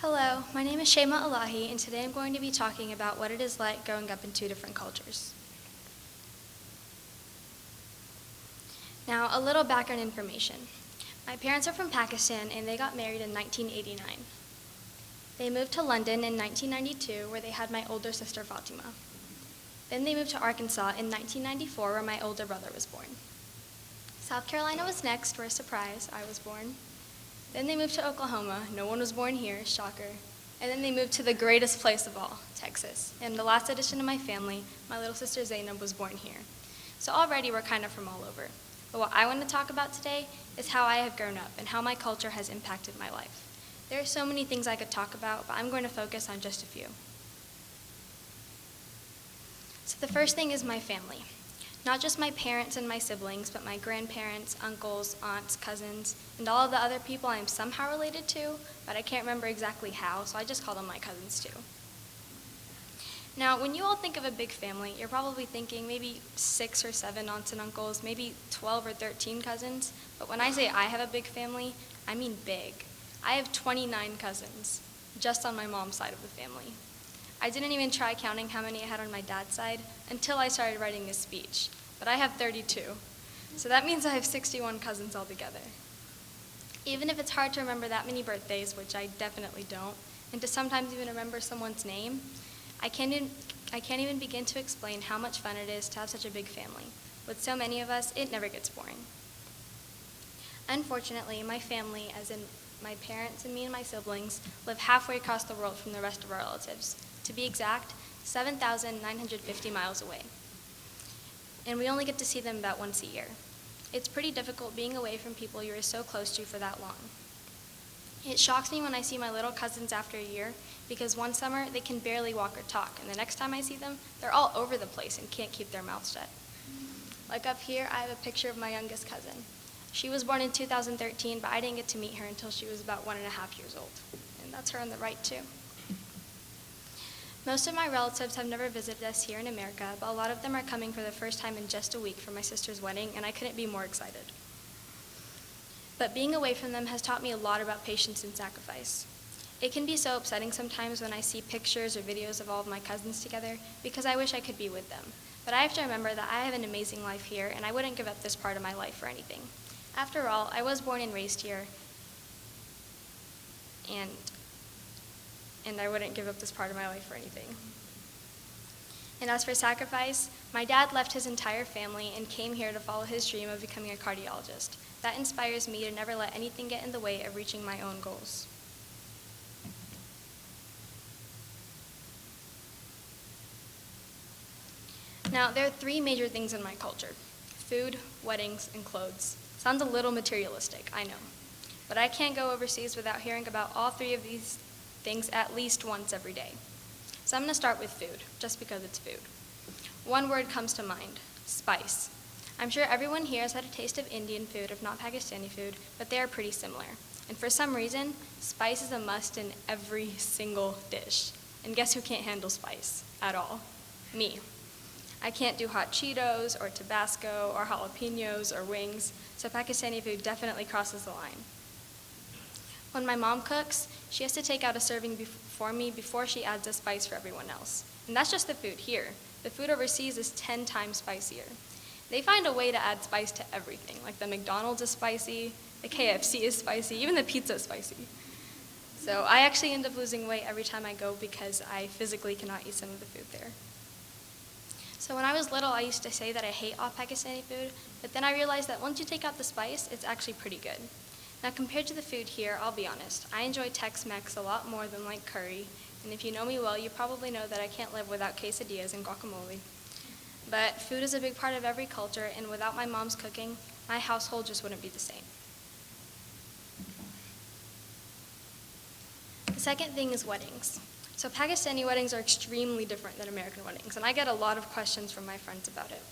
Hello, my name is Shayma Ellahi, and today I'm going to be talking about what it is like growing up in two different cultures. Now, a little background information. My parents are from Pakistan, and they got married in 1989. They moved to London in 1992, where they had my older sister Fatima. Then they moved to Arkansas in 1994, where my older brother was born. South Carolina was next, where, surprise, I was born. Then they moved to Oklahoma. No one was born here, shocker. And then they moved to the greatest place of all, Texas. And the last addition to my family, my little sister Zainab, was born here. So already we're kind of from all over. But what I want to talk about today is how I have grown up and how my culture has impacted my life. There are so many things I could talk about, but I'm going to focus on just a few. So the first thing is my family. Not just my parents and my siblings, but my grandparents, uncles, aunts, cousins, and all of the other people I am somehow related to, but I can't remember exactly how, so I just call them my cousins too. Now, when you all think of a big family, you're probably thinking maybe 6 or 7 aunts and uncles, maybe 12 or 13 cousins, but when I say I have a big family, I mean big. I have 29 cousins, just on my mom's side of the family. I didn't even try counting how many I had on my dad's side until I started writing this speech, but I have 32. So that means I have 61 cousins altogether. Even if it's hard to remember that many birthdays, which I definitely don't, and to sometimes even remember someone's name, I can't even begin to explain how much fun it is to have such a big family. With so many of us, it never gets boring. Unfortunately, my family, as in my parents and me and my siblings, live halfway across the world from the rest of our relatives. To be exact, 7,950 miles away. And we only get to see them about once a year. It's pretty difficult being away from people you are so close to for that long. It shocks me when I see my little cousins after a year, because one summer they can barely walk or talk, and the next time I see them, they're all over the place and can't keep their mouths shut. Like up here, I have a picture of my youngest cousin. She was born in 2013, but I didn't get to meet her until she was about 1.5 years old. And that's her on the right too. Most of my relatives have never visited us here in America, but a lot of them are coming for the first time in just a week for my sister's wedding, and I couldn't be more excited. But being away from them has taught me a lot about patience and sacrifice. It can be so upsetting sometimes when I see pictures or videos of all of my cousins together, because I wish I could be with them. But I have to remember that I have an amazing life here, and I wouldn't give up this part of my life for anything. After all, I was born and raised here, and I wouldn't give up this part of my life for anything. And as for sacrifice, my dad left his entire family and came here to follow his dream of becoming a cardiologist. That inspires me to never let anything get in the way of reaching my own goals. Now, there are 3 major things in my culture: food, weddings, and clothes. Sounds a little materialistic, I know. But I can't go overseas without hearing about all 3 of these things at least once every day. So I'm going to start with food, just because it's food. One word comes to mind: spice. I'm sure everyone here has had a taste of Indian food, if not Pakistani food, but they are pretty similar. And for some reason, spice is a must in every single dish. And guess who can't handle spice at all? Me. I can't do hot Cheetos or Tabasco or jalapenos or wings, so Pakistani food definitely crosses the line. When my mom cooks, she has to take out a serving for me before she adds a spice for everyone else. And that's just the food here. The food overseas is 10 times spicier. They find a way to add spice to everything, like the McDonald's is spicy, the KFC is spicy, even the pizza is spicy. So I actually end up losing weight every time I go because I physically cannot eat some of the food there. So when I was little, I used to say that I hate all Pakistani food, but then I realized that once you take out the spice, it's actually pretty good. Now, compared to the food here, I'll be honest, I enjoy Tex-Mex a lot more than like curry, and if you know me well, you probably know that I can't live without quesadillas and guacamole. But food is a big part of every culture, and without my mom's cooking, my household just wouldn't be the same. The second thing is weddings. So Pakistani weddings are extremely different than American weddings, and I get a lot of questions from my friends about it.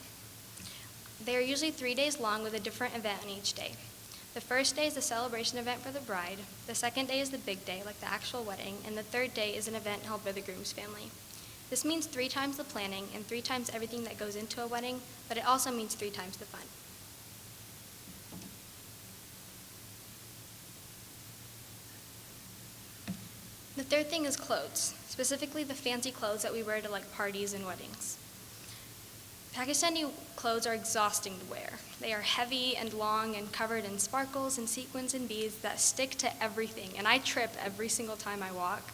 They are usually 3 days long with a different event on each day. The first day is the celebration event for the bride, the second day is the big day, like the actual wedding, and the third day is an event held by the groom's family. This means 3 times the planning and 3 times everything that goes into a wedding, but it also means 3 times the fun. The third thing is clothes, specifically the fancy clothes that we wear to like parties and weddings. Pakistani clothes are exhausting to wear. They are heavy and long and covered in sparkles and sequins and beads that stick to everything, and I trip every single time I walk,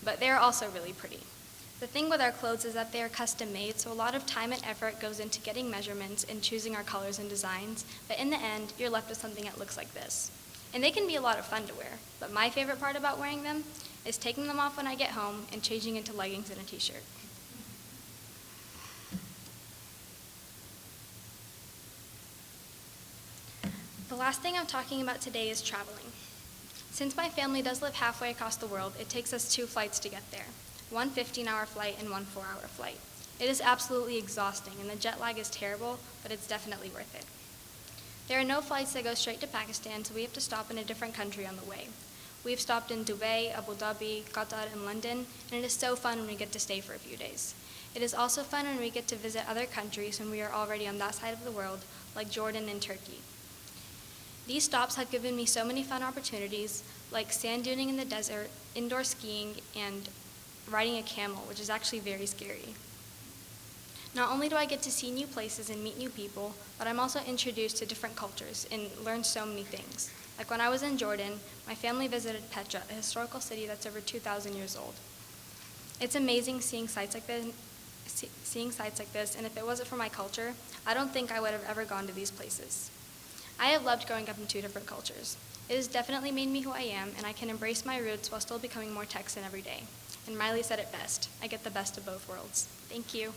but they're also really pretty. The thing with our clothes is that they are custom made, so a lot of time and effort goes into getting measurements and choosing our colors and designs, but in the end, you're left with something that looks like this. And they can be a lot of fun to wear, but my favorite part about wearing them is taking them off when I get home and changing into leggings and a t-shirt. The last thing I'm talking about today is traveling. Since my family does live halfway across the world, it takes us 2 flights to get there. One 15-hour flight and one 4-hour flight. It is absolutely exhausting, and the jet lag is terrible, but it's definitely worth it. There are no flights that go straight to Pakistan, so we have to stop in a different country on the way. We've stopped in Dubai, Abu Dhabi, Qatar, and London, and it is so fun when we get to stay for a few days. It is also fun when we get to visit other countries when we are already on that side of the world, like Jordan and Turkey. These stops have given me so many fun opportunities, like sand duning in the desert, indoor skiing, and riding a camel, which is actually very scary. Not only do I get to see new places and meet new people, but I'm also introduced to different cultures and learn so many things. Like when I was in Jordan, my family visited Petra, a historical city that's over 2,000 years old. It's amazing seeing sites like this, and if it wasn't for my culture, I don't think I would have ever gone to these places. I have loved growing up in 2 different cultures. It has definitely made me who I am, and I can embrace my roots while still becoming more Texan every day. And Miley said it best, I get the best of both worlds. Thank you.